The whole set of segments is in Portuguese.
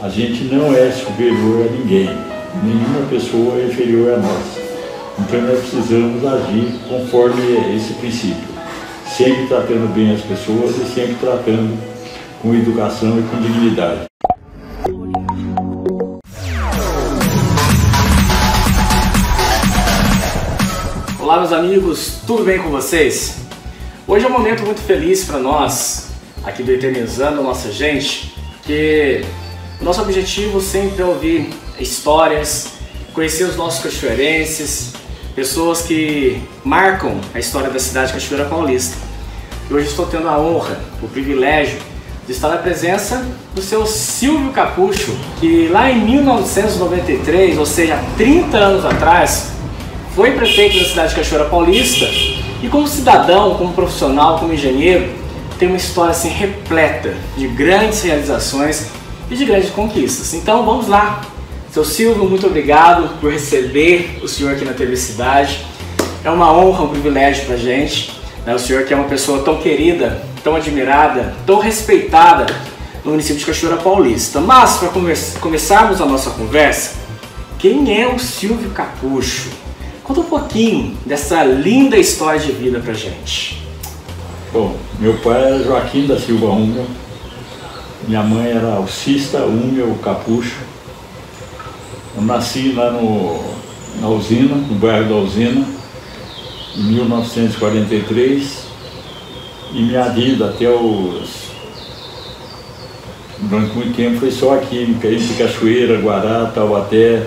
A gente não é superior a ninguém, nenhuma pessoa é inferior a nós. Então nós precisamos agir conforme esse princípio, sempre tratando bem as pessoas e sempre tratando com educação e com dignidade. Olá meus amigos, tudo bem com vocês? Hoje é um momento muito feliz para nós, aqui do Eternizando a Nossa Gente, que o nosso objetivo sempre é ouvir histórias, conhecer os nossos cachoeirenses, pessoas que marcam a história da cidade de Cachoeira Paulista. E hoje estou tendo a honra, o privilégio de estar na presença do seu Silvio Capucho, que lá em 1993, ou seja, 30 anos atrás, foi prefeito da cidade de Cachoeira Paulista e como cidadão, como profissional, como engenheiro, tem uma história assim repleta de grandes realizações e de grandes conquistas. Então vamos lá. Seu Silvio, muito obrigado por receber o senhor aqui na TV Cidade. É uma honra, um privilégio pra gente, né? O senhor que é uma pessoa tão querida, tão admirada, tão respeitada no município de Cachoeira Paulista. Mas para começarmos a nossa conversa, quem é o Silvio Capucho? Conta um pouquinho dessa linda história de vida pra gente. Bom, meu pai era Joaquim da Silva Ungel, minha mãe era Alcista Ungel Capucho. Eu nasci lá na Usina, no bairro da Usina, em 1943, e minha vida durante muito tempo foi só aqui, em Cachoeira, Guará, Taubaté,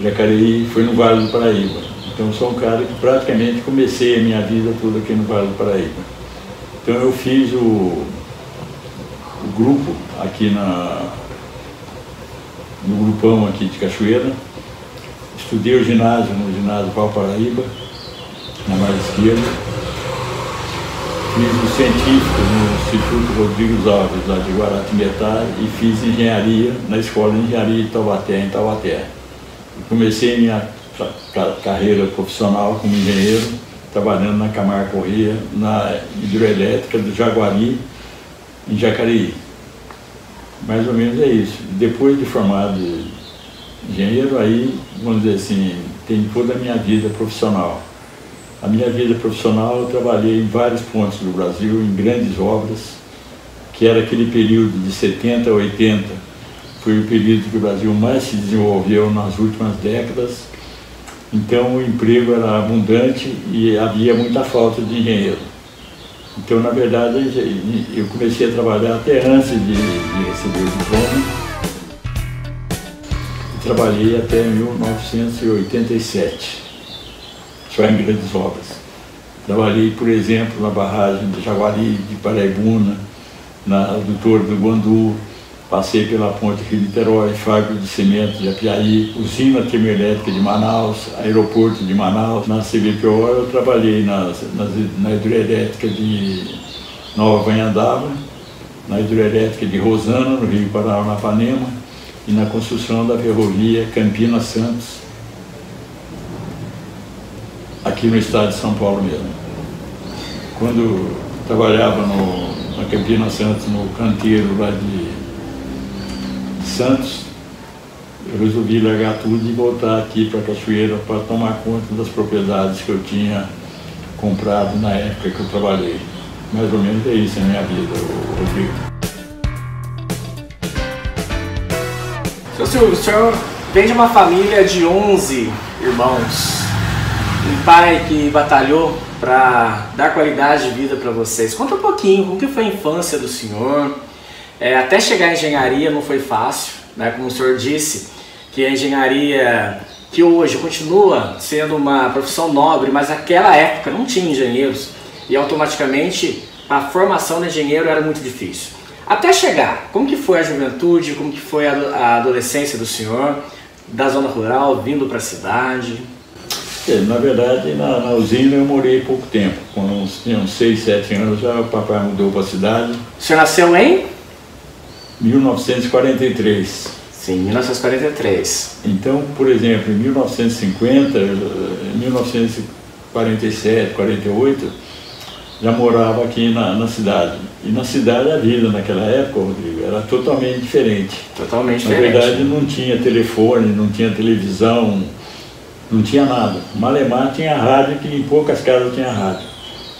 Jacareí, foi no Vale do Paraíba. Então sou um cara que praticamente comecei a minha vida toda aqui no Vale do Paraíba. Então eu fiz o grupo aqui no grupão aqui de Cachoeira, estudei o ginásio no ginásio Valparaíba, na margem esquerda, fiz o científico no Instituto Rodrigues Alves, lá de Guaratinguetá, e fiz engenharia na Escola de Engenharia de Taubaté, em Taubaté. Comecei minha carreira profissional como engenheiro, trabalhando na Camargo Corrêa, na hidroelétrica do Jaguari, em Jacareí. Mais ou menos é isso. Depois de formado engenheiro, aí, vamos dizer assim, tem toda a minha vida profissional. A minha vida profissional, eu trabalhei em vários pontos do Brasil, em grandes obras, que era aquele período de 70 a 80, foi o período que o Brasil mais se desenvolveu nas últimas décadas. Então o emprego era abundante e havia muita falta de engenheiro. Então, na verdade, eu comecei a trabalhar até antes de receber o diploma. Trabalhei até 1987, só em grandes obras. Trabalhei, por exemplo, na barragem de Jaguari, de Paraibuna, na adutora do Guandu, passei pela ponte Rio-Niterói, fábrica de cimento de Apiaí, usina termoelétrica de Manaus, aeroporto de Manaus. Na CBPO eu trabalhei na hidroelétrica de Nova Vanhandava, na hidroelétrica de Rosana, no Rio Paranapanema, e na construção da ferrovia Campinas-Santos, aqui no estado de São Paulo mesmo. Quando trabalhava na Campinas-Santos, no canteiro lá de Santos, eu resolvi largar tudo e voltar aqui para Cachoeira para tomar conta das propriedades que eu tinha comprado na época que eu trabalhei. Mais ou menos é isso a minha vida, Rodrigo. Seu Silvio, o senhor vem de uma família de 11 irmãos, um pai que batalhou para dar qualidade de vida para vocês. Conta um pouquinho, como que foi a infância do senhor? Até chegar à engenharia não foi fácil, né? Como o senhor disse, que a engenharia, que hoje continua sendo uma profissão nobre, mas naquela época não tinha engenheiros e automaticamente a formação de engenheiro era muito difícil. Até chegar, como que foi a juventude, como que foi a adolescência do senhor, da zona rural, vindo para a cidade? Na verdade, na usina eu morei pouco tempo. Quando tinha uns 6, 7 anos, já o papai mudou para a cidade. O senhor nasceu em? 1943. Sim, 1943. Então, por exemplo, em 1950, 1947, 48, já morava aqui na cidade. E na cidade a vida naquela época, Rodrigo, era totalmente diferente. Totalmente diferente. Na verdade não tinha telefone, não tinha televisão, não tinha nada. Malemar tinha rádio, que em poucas casas tinha rádio.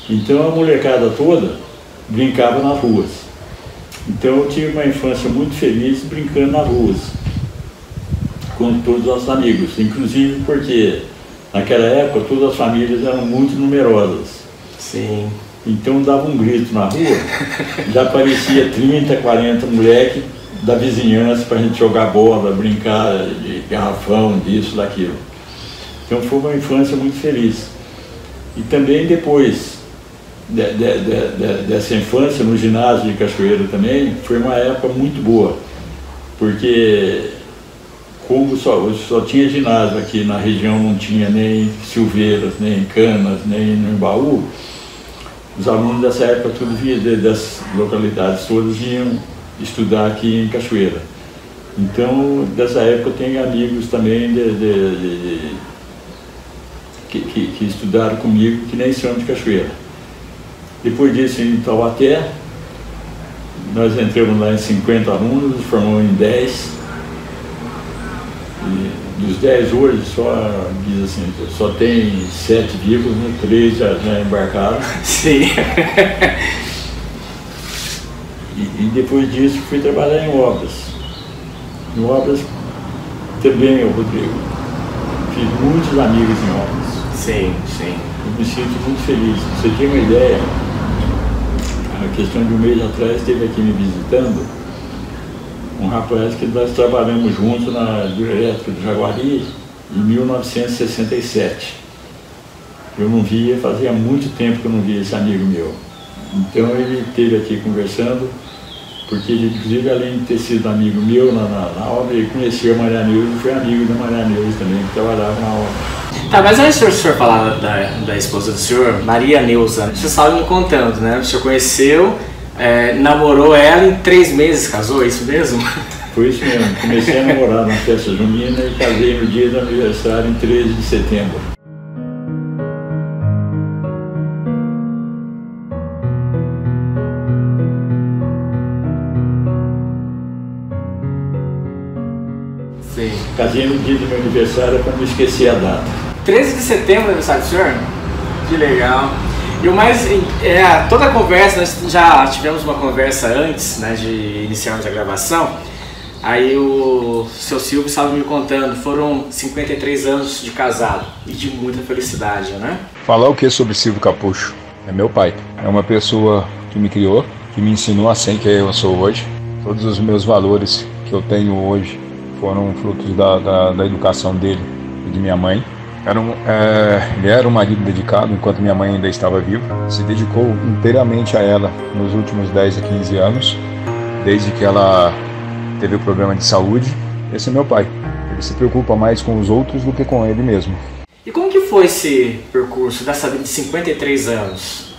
Então a molecada toda brincava nas ruas. Então eu tive uma infância muito feliz brincando nas ruas, com todos os nossos amigos. Inclusive porque naquela época todas as famílias eram muito numerosas. Sim. Então dava um grito na rua, já aparecia 30, 40 moleques da vizinhança para a gente jogar bola, brincar de garrafão, disso, daquilo. Então foi uma infância muito feliz. E também depois dessa infância no ginásio de Cachoeira também, foi uma época muito boa, porque como só tinha ginásio aqui na região, não tinha nem Silveiras, nem Canas, nem no Embaú, os alunos dessa época, das localidades todas, iam estudar aqui em Cachoeira. Então, dessa época eu tenho amigos também que estudaram comigo, que nem são de Cachoeira. Depois disso, em Taubaté, nós entramos lá em 50 alunos, formamos em 10. E dos 10 hoje, diz assim, só tem 7 vivos, né? 3 já embarcaram. Sim. E depois disso fui trabalhar em obras. Em obras também, Rodrigo, fiz muitos amigos em obras. Sim, sim. Eu me sinto muito feliz. Você tem uma ideia? A questão de um mês atrás esteve aqui me visitando um rapaz que nós trabalhamos juntos na hidrelétrica do Jaguari em 1967. Eu não via, fazia muito tempo que eu não via esse amigo meu. Então ele esteve aqui conversando, porque ele, inclusive, além de ter sido amigo meu na obra, ele conhecia a Maria Neuza e foi amigo da Maria Neuza também, que trabalhava na obra. Tá, mas antes do senhor falar da esposa do senhor, Maria Neuza, você estava me contando, né? O senhor conheceu, namorou ela, em 3 meses casou, é isso mesmo? Foi isso mesmo. Comecei a namorar na festa junina e casei no dia do aniversário, em 13 de setembro. Sim. Casei no dia do meu aniversário para não esquecer a data. 13 de setembro, aniversário do senhor? Que legal. E o mais, toda a conversa, nós já tivemos uma conversa antes, né, de iniciarmos a gravação, aí o seu Silvio estava me contando, foram 53 anos de casado e de muita felicidade, né? Falar o que sobre Silvio Capucho? É meu pai, é uma pessoa que me criou, que me ensinou a ser quem eu sou hoje. Todos os meus valores que eu tenho hoje foram frutos da educação dele e de minha mãe. Ele era um marido dedicado enquanto minha mãe ainda estava viva. Se dedicou inteiramente a ela nos últimos 10 a 15 anos, desde que ela teve o problema de saúde. Esse é meu pai. Ele se preocupa mais com os outros do que com ele mesmo. E como que foi esse percurso dessa vida de 53 anos?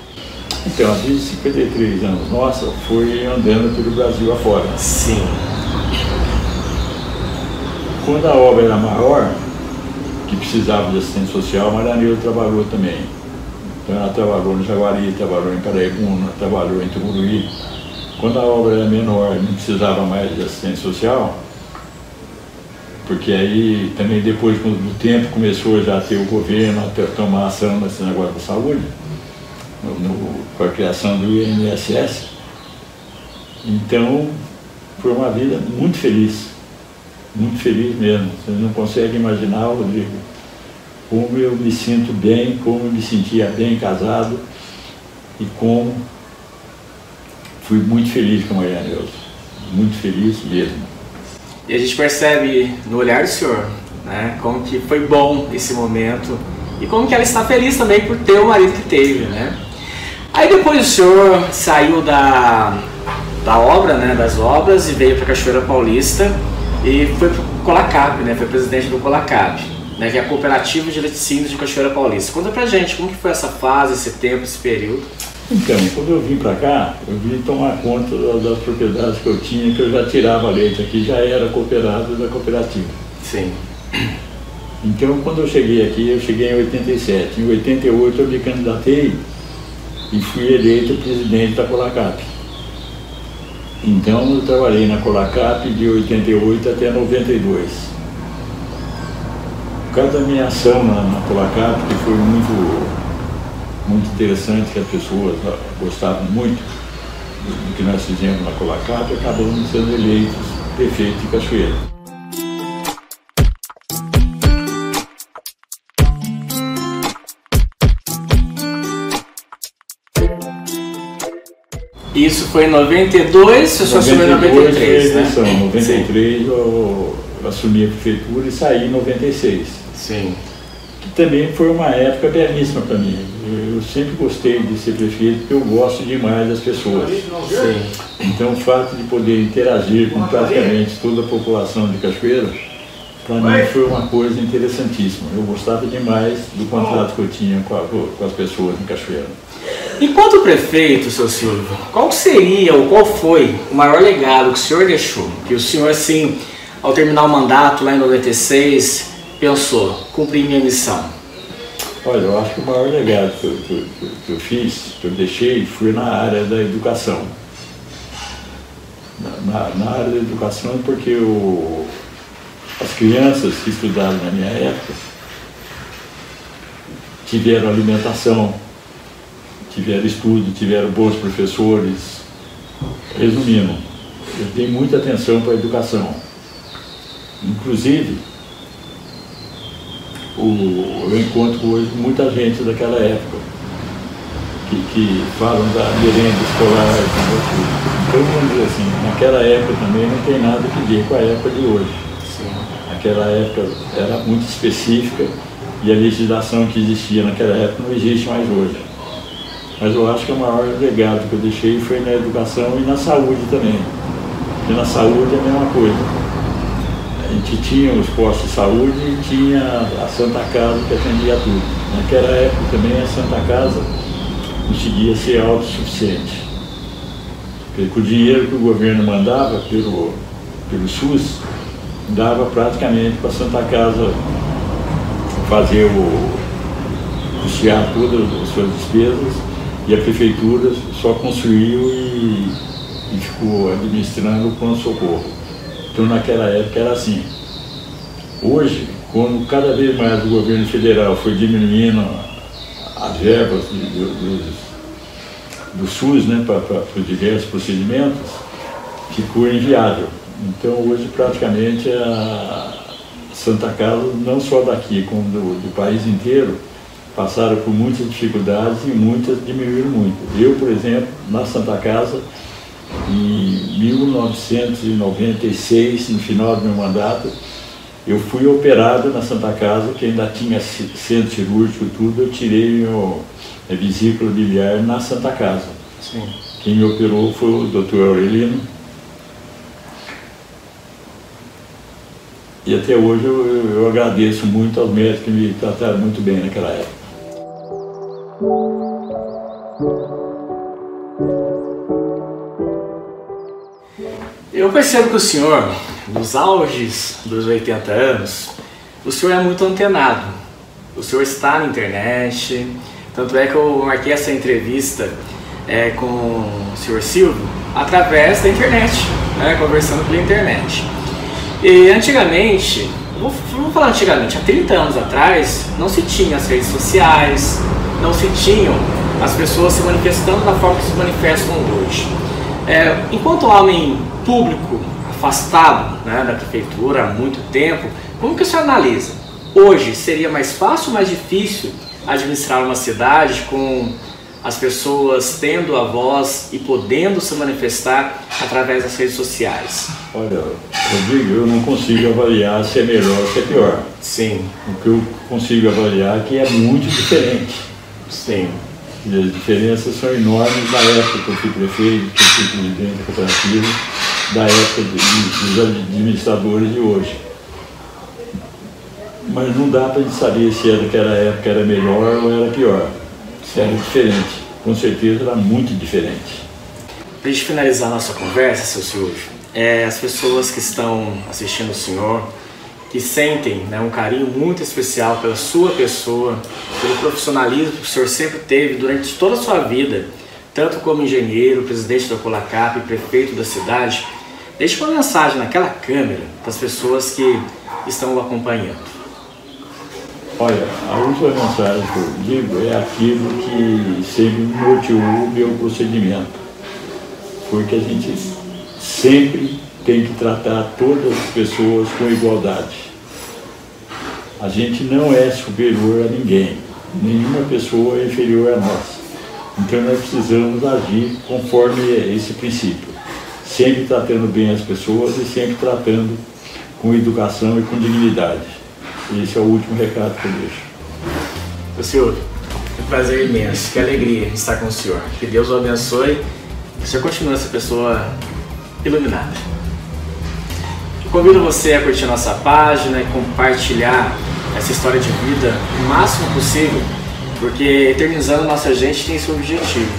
Então, a vida de 53 anos nossa foi andando pelo Brasil afora. Sim. Quando a obra era maior, que precisava de assistente social, a Maria Neuza trabalhou também. Então ela trabalhou no Jaguari, trabalhou em Paraibuna, trabalhou em Tucuruí. Quando a obra era menor, não precisava mais de assistente social, porque aí também depois do tempo começou já a ter o governo a tomar ação nesse negócio da saúde, com a criação do INSS. Então foi uma vida muito feliz mesmo. Você não consegue imaginar, Rodrigo, como eu me sinto bem, como eu me sentia bem casado e como fui muito feliz com a Maria Neuza, muito feliz mesmo. E a gente percebe no olhar do senhor, né, como que foi bom esse momento e como que ela está feliz também por ter o marido que teve, né? Aí depois o senhor saiu da obra, né, das obras, e veio para Cachoeira Paulista e foi para o Colacap, né, foi presidente do Colacap, né, que é a Cooperativa de Laticínios de Cachoeira Paulista. Conta pra gente como que foi essa fase, esse tempo, esse período. Então, quando eu vim para cá, eu vim tomar conta das propriedades que eu tinha, que eu já tirava leite aqui, já era cooperado da cooperativa. Sim. Então, quando eu cheguei aqui, eu cheguei em 87. Em 88 eu me candidatei e fui eleito presidente da Colacap. Então eu trabalhei na Colacap de 88 até 92. Por causa da minha ação na Colacap, que foi muito interessante, que as pessoas gostavam muito do que nós fizemos na Colacap, acabamos sendo eleitos prefeito de Cachoeira. Isso foi em 92, você só assumiu em 93, né? Em 93 eu assumi a prefeitura e saí em 96. Sim. Que também foi uma época belíssima para mim. Eu sempre gostei de ser prefeito porque eu gosto demais das pessoas. Sim. Então o fato de poder interagir com praticamente toda a população de Cachoeira, para mim foi uma coisa interessantíssima. Eu gostava demais do contato que eu tinha com as pessoas em Cachoeira. Enquanto prefeito, seu Silvio, qual seria ou qual foi o maior legado que o senhor deixou? Que o senhor, assim, ao terminar o mandato lá em 96, pensou, cumpri minha missão? Olha, eu acho que o maior legado que eu fiz, que eu deixei, foi na área da educação. Na área da educação, porque as crianças que estudaram na minha época tiveram alimentação, tiveram estudo, tiveram bons professores. Resumindo, eu dei muita atenção para a educação. Inclusive, eu encontro hoje muita gente daquela época que falam da merenda escolar. Então, vamos dizer assim, naquela época também não tem nada que ver com a época de hoje. Sim. Naquela época era muito específica e a legislação que existia naquela época não existe mais hoje. Mas eu acho que o maior legado que eu deixei foi na educação e na saúde também. Porque na saúde é a mesma coisa. A gente tinha os postos de saúde e tinha a Santa Casa que atendia tudo. Naquela época também a Santa Casa conseguia ser autossuficiente. Porque com o dinheiro que o governo mandava pelo SUS, dava praticamente para a Santa Casa fazer custear todas as suas despesas, e a prefeitura só construiu e ficou administrando o pronto-socorro. Então naquela época era assim. Hoje, quando cada vez mais o governo federal foi diminuindo as verbas do SUS, né, para os diversos procedimentos, ficou inviável. Então hoje praticamente a Santa Casa, não só daqui, como do país inteiro, passaram por muitas dificuldades e muitas diminuíram muito. Eu, por exemplo, na Santa Casa, em 1996, no final do meu mandato, eu fui operado na Santa Casa, que ainda tinha centro cirúrgico e tudo, eu tirei minha vesícula biliar na Santa Casa. Sim. Quem me operou foi o Dr. Aurelino. E até hoje eu agradeço muito aos médicos que me trataram muito bem naquela época. Eu percebo que o senhor, nos auges dos 80 anos, o senhor é muito antenado. O senhor está na internet, tanto é que eu marquei essa entrevista com o senhor Silvio através da internet, né, conversando pela internet. E antigamente, vou falar antigamente, há 30 anos atrás, não se tinha as redes sociais, não se tinham as pessoas se manifestando da forma que se manifestam hoje. Enquanto homem público, afastado, né, da prefeitura há muito tempo, como que o senhor analisa? Hoje seria mais fácil ou mais difícil administrar uma cidade com as pessoas tendo a voz e podendo se manifestar através das redes sociais? Olha, Rodrigo, eu não consigo avaliar se é melhor ou se é pior. Sim. O que eu consigo avaliar é que é muito diferente. Sim. E as diferenças são enormes da época que eu fui prefeito, que eu fui presidente da cooperativa, da época dos administradores de hoje. Mas não dá para a gente saber se naquela época era melhor ou era pior. Se era diferente. Com certeza era muito diferente. Para a gente finalizar a nossa conversa, seu Silvio, as pessoas que estão assistindo o senhor, que sentem, né, um carinho muito especial pela sua pessoa, pelo profissionalismo que o senhor sempre teve durante toda a sua vida, tanto como engenheiro, presidente da Colacap, prefeito da cidade. Deixe uma mensagem naquela câmera para as pessoas que estão o acompanhando. Olha, a última mensagem que eu digo é aquilo que sempre norteou o meu procedimento. Porque a gente sempre tem que tratar todas as pessoas com igualdade. A gente não é superior a ninguém, nenhuma pessoa é inferior a nós. Então nós precisamos agir conforme esse princípio, sempre tratando bem as pessoas e sempre tratando com educação e com dignidade. Esse é o último recado que eu deixo. O senhor, que prazer imenso, que alegria estar com o senhor. Que Deus o abençoe, que o senhor continue essa pessoa iluminada. Convido você a curtir nossa página e compartilhar essa história de vida o máximo possível, porque Eternizando Nossa Gente tem esse objetivo: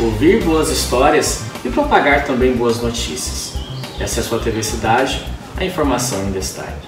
ouvir boas histórias e propagar também boas notícias. Essa é a sua TV Cidade, a informação em destaque.